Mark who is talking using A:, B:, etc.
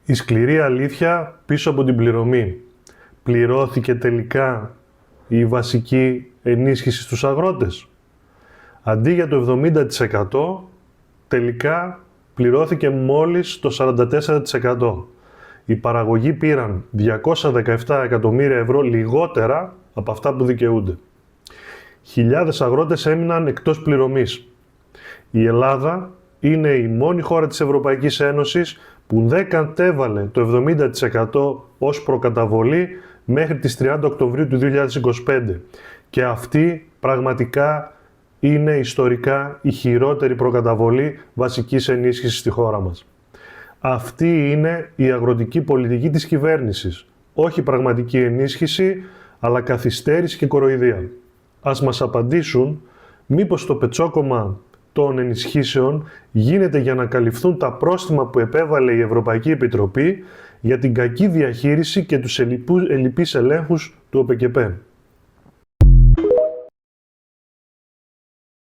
A: Η σκληρή αλήθεια πίσω από την πληρωμή. Πληρώθηκε τελικά η βασική ενίσχυση στους αγρότες? Αντί για το 70%, τελικά πληρώθηκε μόλις το 44%. Οι παραγωγοί πήραν 217 εκατομμύρια ευρώ λιγότερα από αυτά που δικαιούνται. Χιλιάδες αγρότες έμειναν εκτός πληρωμής. Η Ελλάδα είναι η μόνη χώρα της Ευρωπαϊκής Ένωσης που δεν κατέβαλε το 70% ως προκαταβολή μέχρι τις 30 Οκτωβρίου του 2025. Και αυτή πραγματικά είναι ιστορικά η χειρότερη προκαταβολή βασικής ενίσχυσης στη χώρα μας. Αυτή είναι η αγροτική πολιτική της κυβέρνησης. Όχι πραγματική ενίσχυση, αλλά καθυστέρηση και κοροϊδία. Ας μας απαντήσουν μήπως το πετσόκομμα των ενισχύσεων γίνεται για να καλυφθούν τα πρόστιμα που επέβαλε η Ευρωπαϊκή Επιτροπή για την κακή διαχείριση και τους ελλειπείς ελέγχους του ΟΠΕΚΕΠΕ.